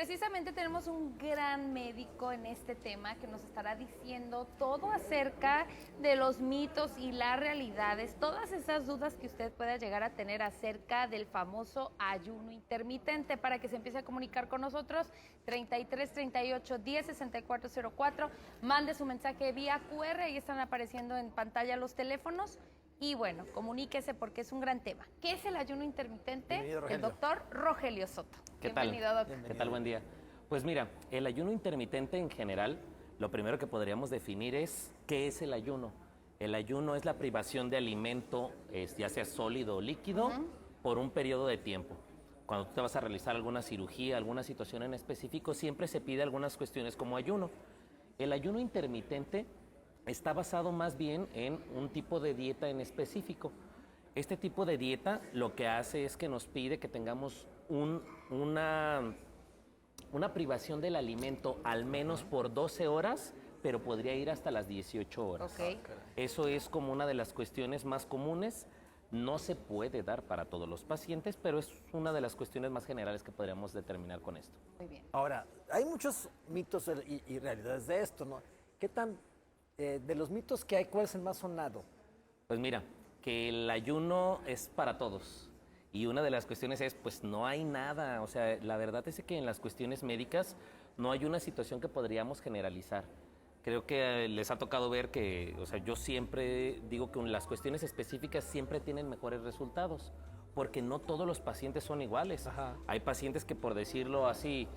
precisamente tenemos un gran médico en este tema que nos estará diciendo todo acerca de los mitos y las realidades, todas esas dudas que usted pueda llegar a tener acerca del famoso ayuno intermitente, para que se empiece a comunicar con nosotros. 33 38 10 64 04, mande su mensaje vía QR, ahí están apareciendo en pantalla los teléfonos. Y bueno, comuníquese porque es un gran tema. ¿Qué es el ayuno intermitente? El doctor Rogelio Soto. ¿Qué tal? Bienvenido, doctor. ¿Qué tal? Buen día. Pues mira, el ayuno intermitente en general, lo primero que podríamos definir es ¿qué es el ayuno? El ayuno es la privación de alimento, ya sea sólido o líquido, por un periodo de tiempo. Cuando tú te vas a realizar alguna cirugía, alguna situación en específico, siempre se pide algunas cuestiones como ayuno. El ayuno intermitente está basado más bien en un tipo de dieta en específico. Este tipo de dieta lo que hace es que nos pide que tengamos una privación del alimento al menos por 12 horas, pero podría ir hasta las 18 horas. Okay. Eso es como una de las cuestiones más comunes. No se puede dar para todos los pacientes, pero es una de las cuestiones más generales que podríamos determinar con esto. Muy bien. Ahora, hay muchos mitos y realidades de esto, ¿no? ¿Qué tan, de los mitos que hay, cuál es el más sonado? Pues mira, que el ayuno es para todos. Y una de las cuestiones es, pues no hay nada. O sea, la verdad es que en las cuestiones médicas no hay una situación que podríamos generalizar. Creo que les ha tocado ver que, o sea, yo siempre digo que las cuestiones específicas siempre tienen mejores resultados, porque no todos los pacientes son iguales. Ajá. Hay pacientes que, por decirlo así,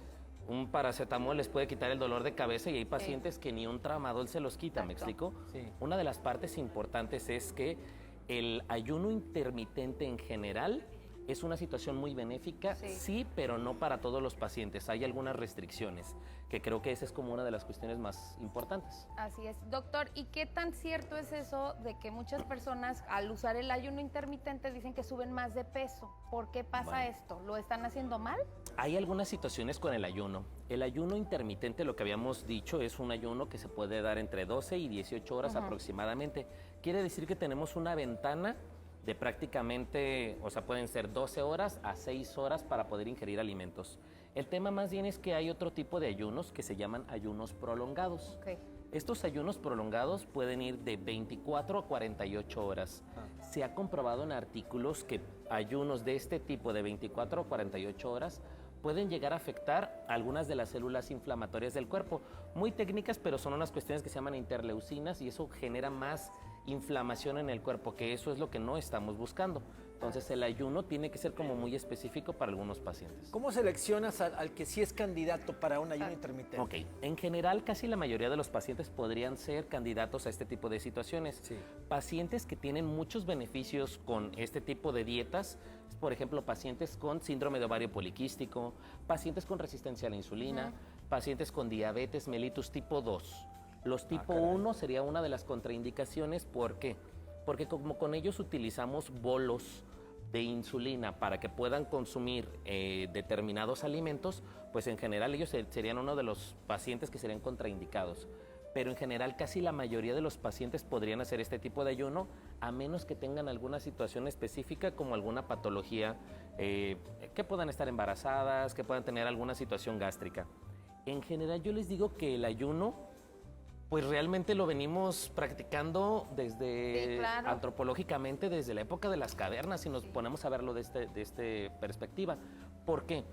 un paracetamol les puede quitar el dolor de cabeza y hay pacientes que ni un tramadol se los quita, ¿me explico? Sí. Una de las partes importantes es que el ayuno intermitente en general es una situación muy benéfica, sí, pero no para todos los pacientes. Hay algunas restricciones, que creo que esa es como una de las cuestiones más importantes. Así es. Doctor, ¿y qué tan cierto es eso de que muchas personas al usar el ayuno intermitente dicen que suben más de peso? ¿Por qué pasa esto? ¿Lo están haciendo mal? Hay algunas situaciones con el ayuno. El ayuno intermitente, lo que habíamos dicho, es un ayuno que se puede dar entre 12 y 18 horas aproximadamente. Quiere decir que tenemos una ventana de prácticamente, o sea, pueden ser 12 horas a 6 horas para poder ingerir alimentos. El tema más bien es que hay otro tipo de ayunos que se llaman ayunos prolongados. Okay. Estos ayunos prolongados pueden ir de 24 a 48 horas. Se ha comprobado en artículos que ayunos de este tipo de 24 a 48 horas pueden llegar a afectar algunas de las células inflamatorias del cuerpo. Muy técnicas, pero son unas cuestiones que se llaman interleucinas y eso genera más inflamación en el cuerpo, que eso es lo que no estamos buscando. Entonces el ayuno tiene que ser como muy específico para algunos pacientes. ¿Cómo seleccionas al que sí es candidato para un ayuno intermitente? Ok, en general casi la mayoría de los pacientes podrían ser candidatos a este tipo de situaciones. Sí. Pacientes que tienen muchos beneficios con este tipo de dietas, por ejemplo, pacientes con síndrome de ovario poliquístico, pacientes con resistencia a la insulina, pacientes con diabetes mellitus tipo 2. Los tipo 1 sería una de las contraindicaciones. ¿Por qué? Porque como con ellos utilizamos bolos de insulina para que puedan consumir determinados alimentos, pues en general ellos serían uno de los pacientes que serían contraindicados. Pero en general casi la mayoría de los pacientes podrían hacer este tipo de ayuno, a menos que tengan alguna situación específica como alguna patología, que puedan estar embarazadas, que puedan tener alguna situación gástrica. En general yo les digo que el ayuno, pues realmente lo venimos practicando desde antropológicamente desde la época de las cavernas, si nos ponemos a verlo de esta perspectiva. ¿Por qué?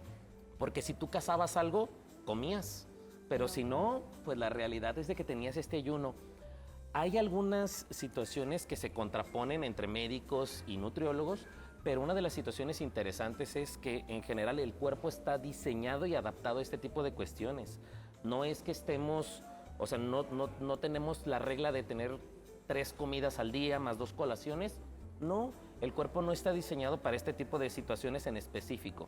Porque si tú cazabas algo, comías, pero si no, pues la realidad es de que tenías este ayuno. Hay algunas situaciones que se contraponen entre médicos y nutriólogos, pero una de las situaciones interesantes es que en general el cuerpo está diseñado y adaptado a este tipo de cuestiones. No es que estemos... O sea, no tenemos la regla de tener 3 comidas al día más 2 colaciones. No, el cuerpo no está diseñado para este tipo de situaciones en específico.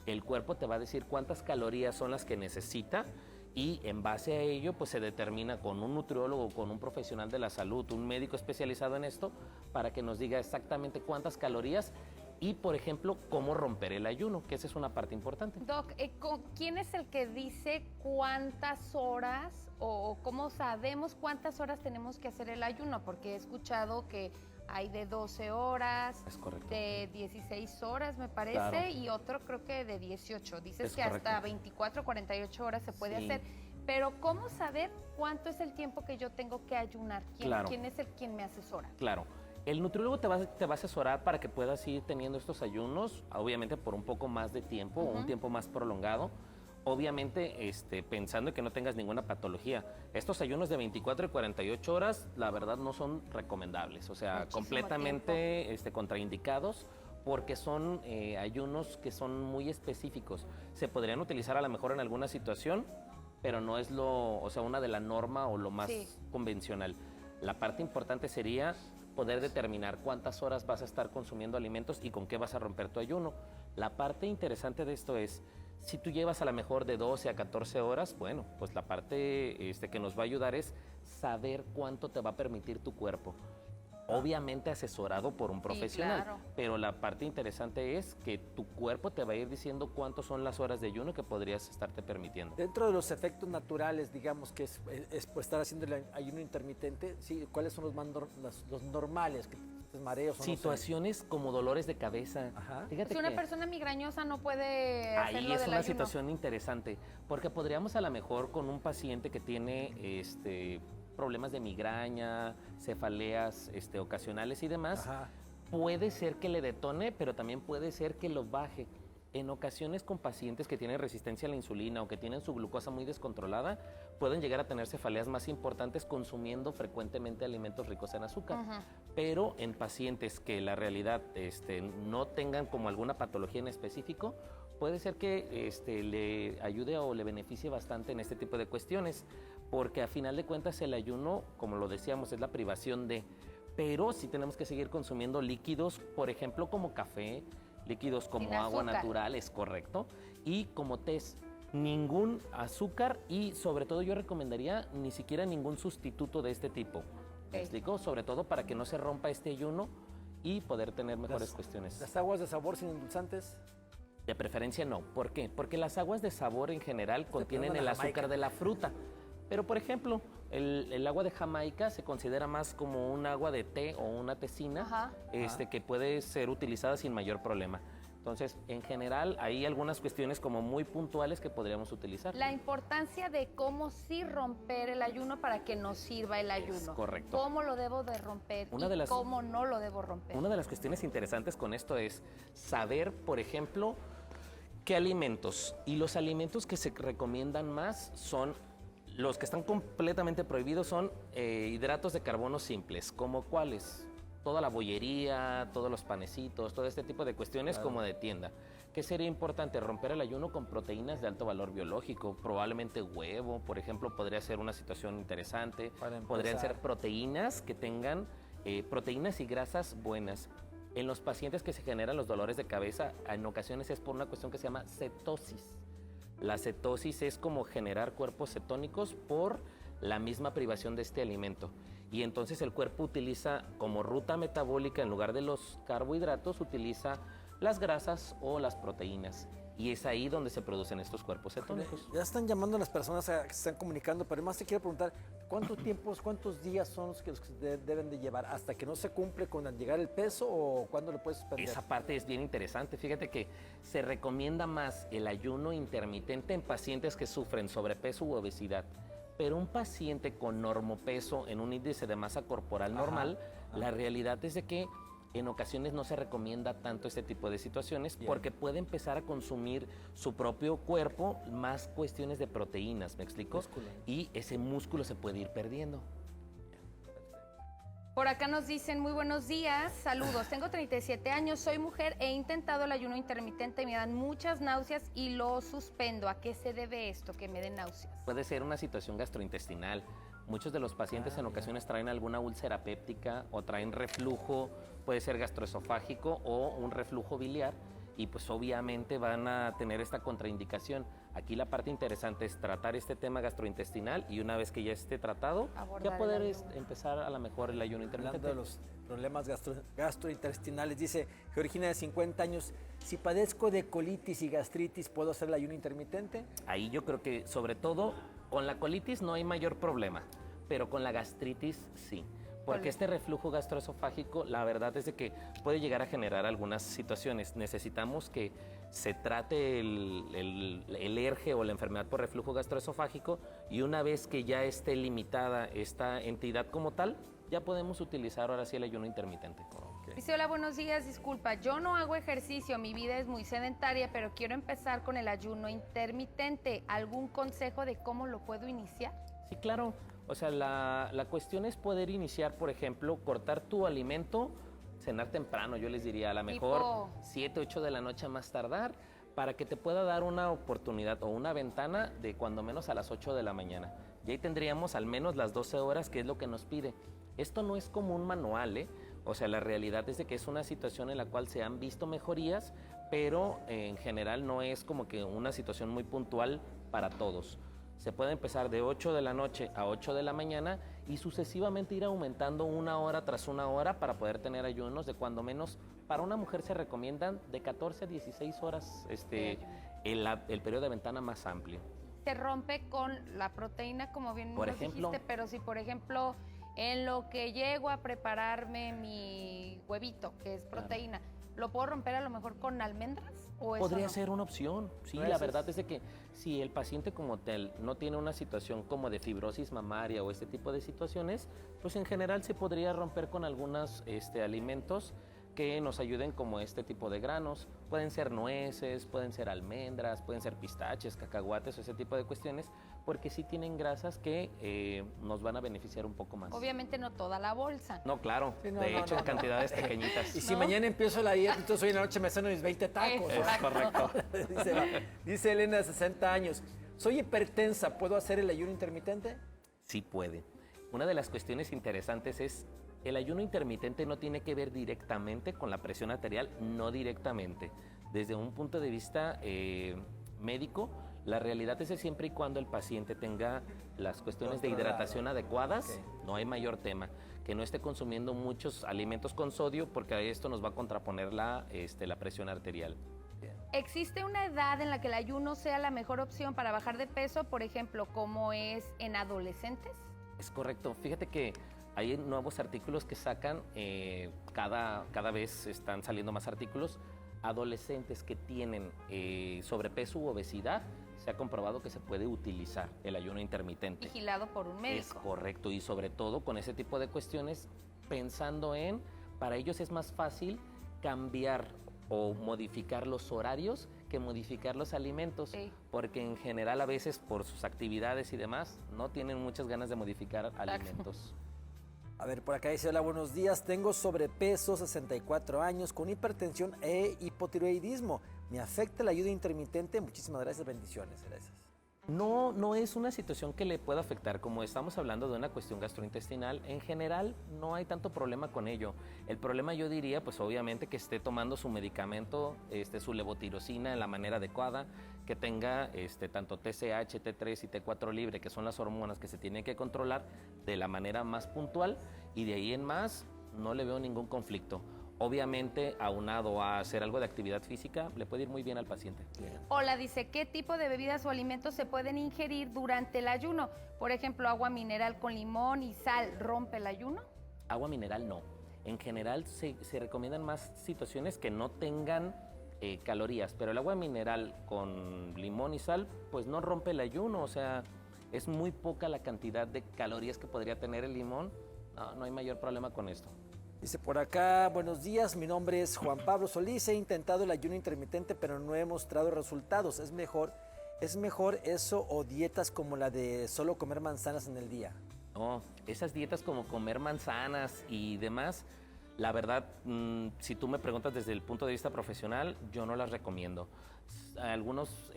El cuerpo te va a decir cuántas calorías son las que necesita y en base a ello pues se determina con un nutriólogo, con un profesional de la salud, un médico especializado en esto, para que nos diga exactamente cuántas calorías y, por ejemplo, cómo romper el ayuno, que esa es una parte importante. Doc, ¿quién es el que dice cuántas horas o cómo sabemos cuántas horas tenemos que hacer el ayuno? Porque he escuchado que hay de 12 horas, Es correcto. de 16 horas me parece, Claro. y otro creo que de 18. Dices Es que correcto. hasta 24, 48 horas se puede Sí. hacer. Pero ¿cómo saber cuánto es el tiempo que yo tengo que ayunar? Claro. ¿Quién es el quien me asesora? Claro. El nutriólogo te va a asesorar para que puedas ir teniendo estos ayunos, obviamente por un poco más de tiempo o un tiempo más prolongado. Obviamente, pensando que no tengas ninguna patología. Estos ayunos de 24 y 48 horas, la verdad, no son recomendables. O sea, Muchísimo completamente contraindicados porque son ayunos que son muy específicos. Se podrían utilizar a lo mejor en alguna situación, pero no es una de la norma o lo más Sí. convencional. La parte importante sería poder determinar cuántas horas vas a estar consumiendo alimentos y con qué vas a romper tu ayuno. La parte interesante de esto es, si tú llevas a lo mejor de 12 a 14 horas, bueno, pues la parte que nos va a ayudar es saber cuánto te va a permitir tu cuerpo. Obviamente asesorado por un profesional, claro. pero la parte interesante es que tu cuerpo te va a ir diciendo cuántas son las horas de ayuno que podrías estarte permitiendo. Dentro de los efectos naturales, digamos, que es pues, estar haciendo el ayuno intermitente, sí, ¿cuáles son los normales? Mareos o no sé. Situaciones como dolores de cabeza. Ajá. Fíjate Si una que persona migrañosa no puede ahí hacerlo es del una ayuno. situación interesante, porque podríamos a lo mejor con un paciente que tiene problemas de migraña, cefaleas ocasionales y demás, Ajá. puede ser que le detone, pero también puede ser que lo baje. En ocasiones con pacientes que tienen resistencia a la insulina o que tienen su glucosa muy descontrolada, pueden llegar a tener cefaleas más importantes consumiendo frecuentemente alimentos ricos en azúcar. Ajá. Pero en pacientes que la realidad no tengan como alguna patología en específico, puede ser que le ayude o le beneficie bastante en este tipo de cuestiones, porque a final de cuentas el ayuno, como lo decíamos, es la privación de, pero sí tenemos que seguir consumiendo líquidos, por ejemplo, como café, líquidos como Sin agua azúcar. natural, es correcto, y como tés, ningún azúcar y sobre todo yo recomendaría ni siquiera ningún sustituto de este tipo. ¿Me Ok. explico? Sobre todo para que no se rompa este ayuno y poder tener mejores cuestiones. Las aguas de sabor sin endulzantes. De preferencia no. ¿Por qué? Porque las aguas de sabor en general contienen perdón, el la azúcar Jamaica. de la fruta. Pero, por ejemplo, el agua de Jamaica se considera más como un agua de té o una tecina Ajá. que puede ser utilizada sin mayor problema. Entonces, en general, hay algunas cuestiones como muy puntuales que podríamos utilizar. La importancia de cómo sí romper el ayuno para que nos sirva el ayuno. correcto. Cómo lo debo de romper Una y de las- cómo no lo debo romper. Una de las cuestiones interesantes con esto es saber, por ejemplo, qué alimentos. Y los alimentos que se recomiendan más son los que están completamente prohibidos son hidratos de carbono simples, como cuáles. Toda la bollería, todos los panecitos, todo este tipo de cuestiones como de tienda. ¿Qué sería importante? Romper el ayuno con proteínas de alto valor biológico, probablemente huevo, por ejemplo, podría ser una situación interesante. Para Podrían empezar. ser proteínas que tengan proteínas y grasas buenas. En los pacientes que se generan los dolores de cabeza, en ocasiones es por una cuestión que se llama cetosis. La cetosis es como generar cuerpos cetónicos por la misma privación de este alimento. Y entonces el cuerpo utiliza como ruta metabólica, en lugar de los carbohidratos, utiliza las grasas o las proteínas. Y es ahí donde se producen estos cuerpos cetónicos. Ya están llamando a las personas que se están comunicando, pero además te quiero preguntar, ¿cuántos días son los que deben de llevar? ¿Hasta que no se cumple con al llegar el peso o cuándo lo puedes suspender? Esa parte es bien interesante. Fíjate que se recomienda más el ayuno intermitente en pacientes que sufren sobrepeso u obesidad. Pero un paciente con normopeso en un índice de masa corporal normal, la realidad es de que en ocasiones no se recomienda tanto este tipo de situaciones porque puede empezar a consumir su propio cuerpo más cuestiones de proteínas, ¿me explico? Músculo. Y ese músculo se puede ir perdiendo. Por acá nos dicen, muy buenos días, saludos, tengo 37 años, soy mujer, he intentado el ayuno intermitente, me dan muchas náuseas y lo suspendo. ¿A qué se debe esto, que me den náuseas? Puede ser una situación gastrointestinal. Muchos de los pacientes en ocasiones traen alguna úlcera péptica o traen reflujo, puede ser gastroesofágico o un reflujo biliar y pues obviamente van a tener esta contraindicación. Aquí la parte interesante es tratar este tema gastrointestinal y una vez que ya esté tratado, Abordar ya poder el ayuno. empezar a lo mejor el ayuno Hablando intermitente. de los problemas gastrointestinales, dice Georgina de 50 años, si padezco de colitis y gastritis, ¿puedo hacer el ayuno intermitente? Ahí yo creo que sobre todo con la colitis no hay mayor problema, pero con la gastritis sí. Porque este reflujo gastroesofágico, la verdad es de que puede llegar a generar algunas situaciones. Necesitamos que se trate el ERGE o la enfermedad por reflujo gastroesofágico, y una vez que ya esté limitada esta entidad como tal, ya podemos utilizar ahora sí el ayuno intermitente. Dice, hola, buenos días, disculpa, yo no hago ejercicio, mi vida es muy sedentaria, pero quiero empezar con el ayuno intermitente. ¿Algún consejo de cómo lo puedo iniciar? Sí, claro. O sea, la cuestión es poder iniciar, por ejemplo, cortar tu alimento, cenar temprano, yo les diría, a lo mejor Tipo 7, 8 de la noche a más tardar, para que te pueda dar una oportunidad o una ventana de cuando menos a las 8 de la mañana. Y ahí tendríamos al menos las 12 horas, que es lo que nos pide. Esto no es como un manual, ¿eh? O sea, la realidad es de que es una situación en la cual se han visto mejorías, pero en general no es como que una situación muy puntual para todos. Se puede empezar de 8 de la noche a 8 de la mañana y sucesivamente ir aumentando una hora tras una hora para poder tener ayunos de cuando menos. Para una mujer se recomiendan de 14 a 16 horas el periodo de ventana más amplio. Se rompe con la proteína, como bien Por nos ejemplo, dijiste, pero si, por ejemplo, en lo que llego a prepararme mi huevito, que es proteína, ¿lo puedo romper a lo mejor con almendras? ¿O eso podría no? ser una opción. Sí, la verdad es de que si el paciente como tal no tiene una situación como de fibrosis mamaria o este tipo de situaciones, pues en general se podría romper con algunos alimentos que nos ayuden, como este tipo de granos. Pueden ser nueces, pueden ser almendras, pueden ser pistaches, cacahuates o ese tipo de cuestiones, porque sí tienen grasas que nos van a beneficiar un poco más. Obviamente no toda la bolsa. No, claro, Sí, no, de no, hecho no. en cantidades pequeñitas. Y si ¿No? mañana empiezo la dieta, entonces hoy en la noche me ceno mis 20 tacos. Es correcto. dice Elena, de 60 años. Soy hipertensa, ¿puedo hacer el ayuno intermitente? Sí puede. Una de las cuestiones interesantes es, el ayuno intermitente no tiene que ver directamente con la presión arterial, no directamente. Desde un punto de vista médico, la realidad es que siempre y cuando el paciente tenga las cuestiones de hidratación adecuadas, no hay mayor tema. Que no esté consumiendo muchos alimentos con sodio, porque esto nos va a contraponer la presión arterial. ¿Existe una edad en la que el ayuno sea la mejor opción para bajar de peso, por ejemplo, como es en adolescentes? Es correcto. Fíjate que hay nuevos artículos que sacan, cada vez están saliendo más artículos. Adolescentes que tienen sobrepeso u obesidad, se ha comprobado que se puede utilizar el ayuno intermitente. Vigilado por un médico. Es correcto, y sobre todo con ese tipo de cuestiones, pensando en, para ellos es más fácil cambiar o modificar los horarios que modificar los alimentos, Sí. porque en general a veces por sus actividades y demás no tienen muchas ganas de modificar alimentos. A ver, por acá dice, hola, buenos días. Tengo sobrepeso, 64 años, con hipertensión e hipotiroidismo. ¿Me afecta el ayuno intermitente? Muchísimas gracias, bendiciones. Gracias. No es una situación que le pueda afectar. Como estamos hablando de una cuestión gastrointestinal, en general no hay tanto problema con ello. El problema, yo diría, pues obviamente que esté tomando su medicamento, su levotirosina en la manera adecuada, que tenga tanto TSH, T3 y T4 libre, que son las hormonas que se tienen que controlar de la manera más puntual, y de ahí en más no le veo ningún conflicto. Obviamente, aunado a hacer algo de actividad física, le puede ir muy bien al paciente. Hola, dice, ¿qué tipo de bebidas o alimentos se pueden ingerir durante el ayuno? Por ejemplo, agua mineral con limón y sal, ¿rompe el ayuno? Agua mineral no. En general se recomiendan más situaciones que no tengan calorías, pero el agua mineral con limón y sal pues no rompe el ayuno, o sea, es muy poca la cantidad de calorías que podría tener el limón. No hay mayor problema con esto. Dice por acá, buenos días, mi nombre es Juan Pablo Solís, he intentado el ayuno intermitente pero no he mostrado resultados. ¿Es mejor eso o dietas como la de solo comer manzanas en el día? No, esas dietas como comer manzanas y demás, la verdad, si tú me preguntas desde el punto de vista profesional, yo no las recomiendo. Algunos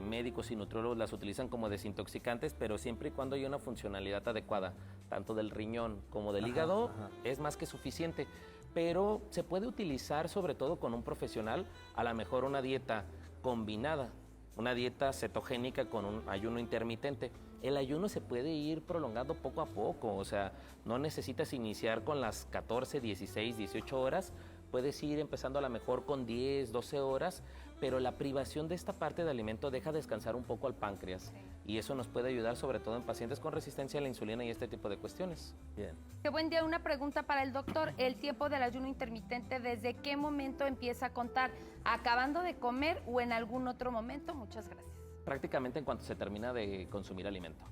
médicos y nutriólogos las utilizan como desintoxicantes, pero siempre y cuando haya una funcionalidad adecuada, tanto del riñón como del hígado, es más que suficiente. Pero se puede utilizar sobre todo con un profesional, a lo mejor una dieta combinada, una dieta cetogénica con un ayuno intermitente. El ayuno se puede ir prolongando poco a poco, o sea, no necesitas iniciar con las 14, 16, 18 horas Puedes ir empezando a lo mejor con 10, 12 horas, pero la privación de esta parte de alimento deja descansar un poco al páncreas. Y eso nos puede ayudar sobre todo en pacientes con resistencia a la insulina y este tipo de cuestiones. Bien. Qué buen día, una pregunta para el doctor. El tiempo del ayuno intermitente, ¿desde qué momento empieza a contar? ¿Acabando de comer o en algún otro momento? Muchas gracias. Prácticamente en cuanto se termina de consumir alimento.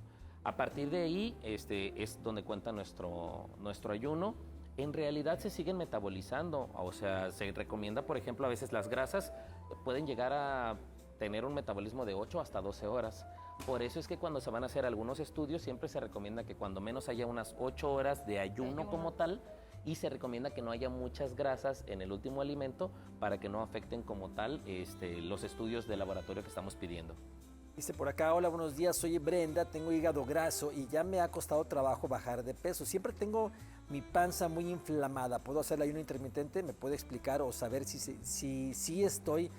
A partir de ahí es donde cuenta nuestro ayuno. En realidad se siguen metabolizando, o sea, se recomienda, por ejemplo, a veces las grasas pueden llegar a tener un metabolismo de 8 hasta 12 horas. Por eso es que cuando se van a hacer algunos estudios siempre se recomienda que cuando menos haya unas 8 horas de ayuno como tal, y se recomienda que no haya muchas grasas en el último alimento para que no afecten como tal los estudios de laboratorio que estamos pidiendo. Dice por acá, hola, buenos días, soy Brenda, tengo hígado graso y ya me ha costado trabajo bajar de peso. Siempre tengo mi panza muy inflamada. ¿Puedo hacer el ayuno intermitente? ¿Me puede explicar o saber si estoy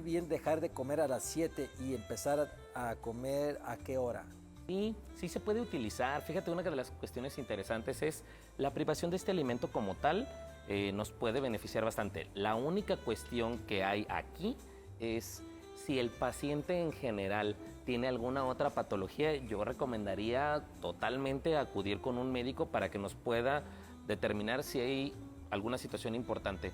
bien dejar de comer a las 7 y empezar a comer a qué hora? Sí se puede utilizar. Fíjate, una de las cuestiones interesantes es la privación de este alimento como tal nos puede beneficiar bastante. La única cuestión que hay aquí es si el paciente en general tiene alguna otra patología, yo recomendaría totalmente acudir con un médico para que nos pueda determinar si hay alguna situación importante.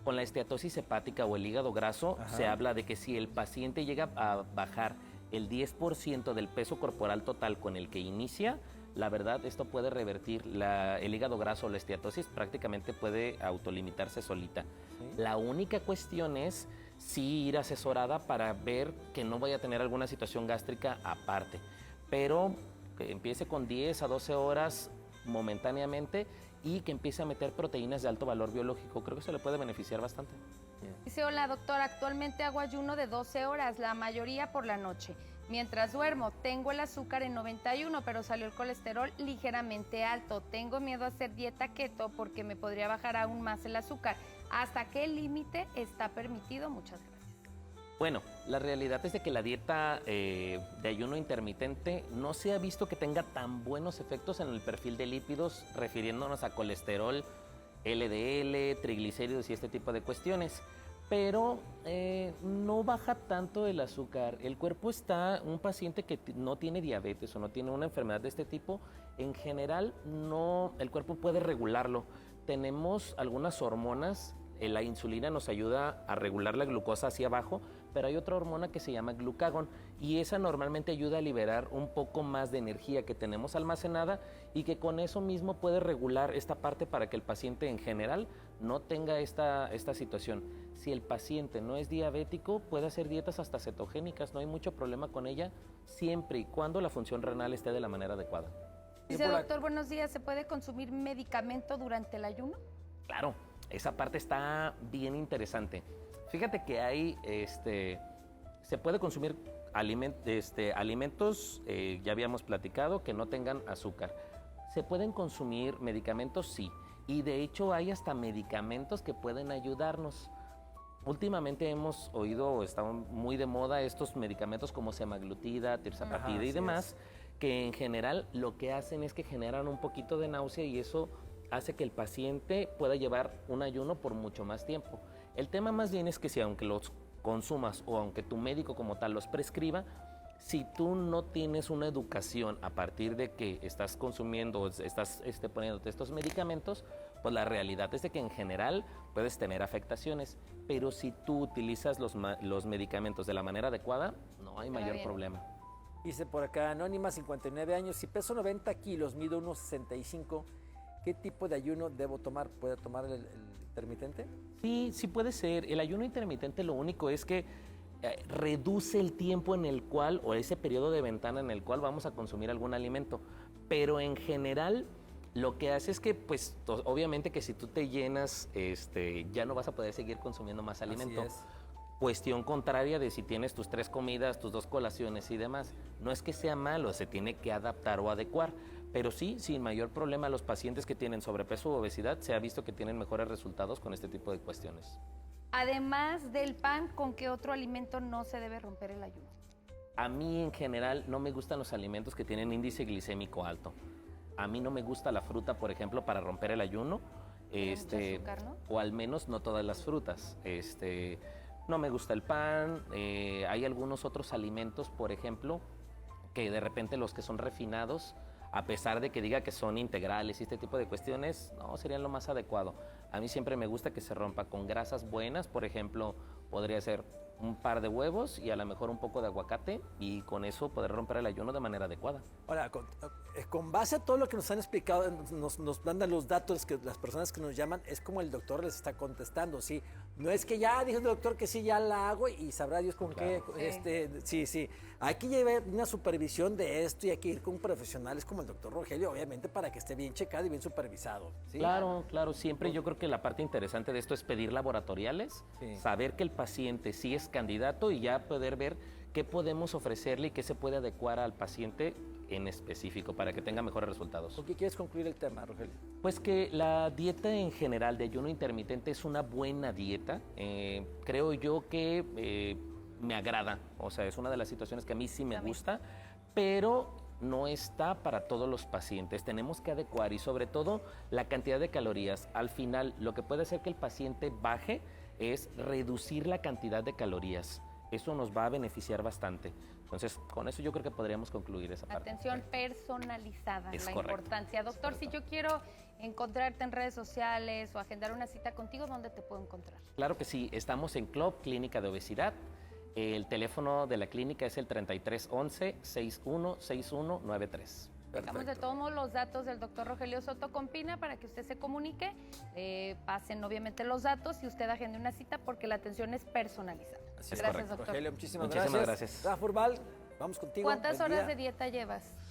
Con la esteatosis hepática o el hígado graso, se habla de que si el paciente llega a bajar el 10% del peso corporal total con el que inicia, la verdad, esto puede revertir el hígado graso o la esteatosis, prácticamente puede autolimitarse solita. ¿Sí? La única cuestión es sí ir asesorada para ver que no vaya a tener alguna situación gástrica aparte, pero que empiece con 10 a 12 horas momentáneamente y que empiece a meter proteínas de alto valor biológico. Creo que eso le puede beneficiar bastante. Dice, hola doctor, actualmente hago ayuno de 12 horas, la mayoría por la noche. Mientras duermo, tengo el azúcar en 91, pero salió el colesterol ligeramente alto. Tengo miedo a hacer dieta keto porque me podría bajar aún más el azúcar. ¿Hasta qué límite está permitido? Muchas gracias. Bueno, la realidad es de que la dieta de ayuno intermitente no se ha visto que tenga tan buenos efectos en el perfil de lípidos, refiriéndonos a colesterol, LDL, triglicéridos y este tipo de cuestiones. Pero no baja tanto el azúcar. El cuerpo un paciente que no tiene diabetes o no tiene una enfermedad de este tipo, en general el cuerpo puede regularlo. Tenemos algunas hormonas, la insulina nos ayuda a regular la glucosa hacia abajo, pero hay otra hormona que se llama glucagón y esa normalmente ayuda a liberar un poco más de energía que tenemos almacenada y que con eso mismo puede regular esta parte para que el paciente en general no tenga esta situación. Si el paciente no es diabético, puede hacer dietas hasta cetogénicas, no hay mucho problema con ella, siempre y cuando la función renal esté de la manera adecuada. Dice, doctor, buenos días, ¿se puede consumir medicamento durante el ayuno? Claro, esa parte está bien interesante. Fíjate que hay, se puede consumir alimentos, ya habíamos platicado, que no tengan azúcar. ¿Se pueden consumir medicamentos? Sí. Y de hecho hay hasta medicamentos que pueden ayudarnos. Últimamente hemos oído, están muy de moda estos medicamentos como semaglutida, tirzapatida y demás, que en general lo que hacen es que generan un poquito de náusea y eso hace que el paciente pueda llevar un ayuno por mucho más tiempo. El tema más bien es que si aunque los consumas o aunque tu médico como tal los prescriba, si tú no tienes una educación a partir de que estás consumiendo o estás poniéndote estos medicamentos, pues la realidad es de que en general puedes tener afectaciones, pero si tú utilizas los medicamentos de la manera adecuada, no hay mayor problema. Dice por acá, Anónima, 59 años, si peso 90 kilos, mido 1,65, ¿qué tipo de ayuno debo tomar? ¿Puedo tomar el intermitente? Sí puede ser. El ayuno intermitente lo único es que reduce el tiempo en el cual, o ese periodo de ventana en el cual vamos a consumir algún alimento. Pero en general, lo que hace es que, pues, obviamente que si tú te llenas, ya no vas a poder seguir consumiendo más alimento. Así es. Cuestión contraria de si tienes tus 3 comidas, tus 2 colaciones y demás. No es que sea malo, se tiene que adaptar o adecuar. Pero sí, sin mayor problema, los pacientes que tienen sobrepeso u obesidad se ha visto que tienen mejores resultados con este tipo de cuestiones. Además del pan, ¿con qué otro alimento no se debe romper el ayuno? A mí en general no me gustan los alimentos que tienen índice glicémico alto. A mí no me gusta la fruta, por ejemplo, para romper el ayuno. mucho azúcar, ¿no? o al menos no todas las frutas. No me gusta el pan, hay algunos otros alimentos, por ejemplo, que de repente los que son refinados, a pesar de que diga que son integrales y este tipo de cuestiones, no serían lo más adecuado. A mí siempre me gusta que se rompa con grasas buenas, por ejemplo, podría ser un par de huevos y a lo mejor un poco de aguacate y con eso poder romper el ayuno de manera adecuada. Ahora, con base a todo lo que nos han explicado, nos mandan los datos que las personas que nos llaman, es como el doctor les está contestando, ¿sí? No es que ya dijo el doctor que sí, ya la hago y sabrá Dios con Claro. qué, sí. Hay que llevar una supervisión de esto y hay que ir con profesionales como el doctor Rogelio, obviamente, para que esté bien checado y bien supervisado, ¿sí? Claro, siempre yo creo que la parte interesante de esto es pedir laboratoriales, Sí. saber que el paciente sí es candidato y ya poder ver qué podemos ofrecerle y qué se puede adecuar al paciente en específico para que tenga mejores resultados. ¿Con qué quieres concluir el tema, Rogelio? Pues que la dieta en general de ayuno intermitente es una buena dieta. Creo yo que me agrada, o sea, es una de las situaciones que a mí sí me gusta, pero no está para todos los pacientes. Tenemos que adecuar y sobre todo la cantidad de calorías. Al final, lo que puede hacer que el paciente baje es reducir la cantidad de calorías. Eso nos va a beneficiar bastante. Entonces, con eso yo creo que podríamos concluir esa parte. Atención personalizada, Es la correcto. importancia. Doctor, Es si correcto. yo quiero encontrarte en redes sociales o agendar una cita contigo, ¿dónde te puedo encontrar? Claro que sí, estamos en Club Clínica de Obesidad. El teléfono de la clínica es el 3311-616193. Dejamos de todos modos los datos del doctor Rogelio Soto Compina para que usted se comunique, pasen obviamente los datos y usted agende una cita porque la atención es personalizada. Así es, Gracias, correcto. doctor. Rogelio, muchísimas Muchísimas gracias. gracias. Rafa Urbal, vamos contigo. ¿Cuántas Buen horas día. de dieta llevas?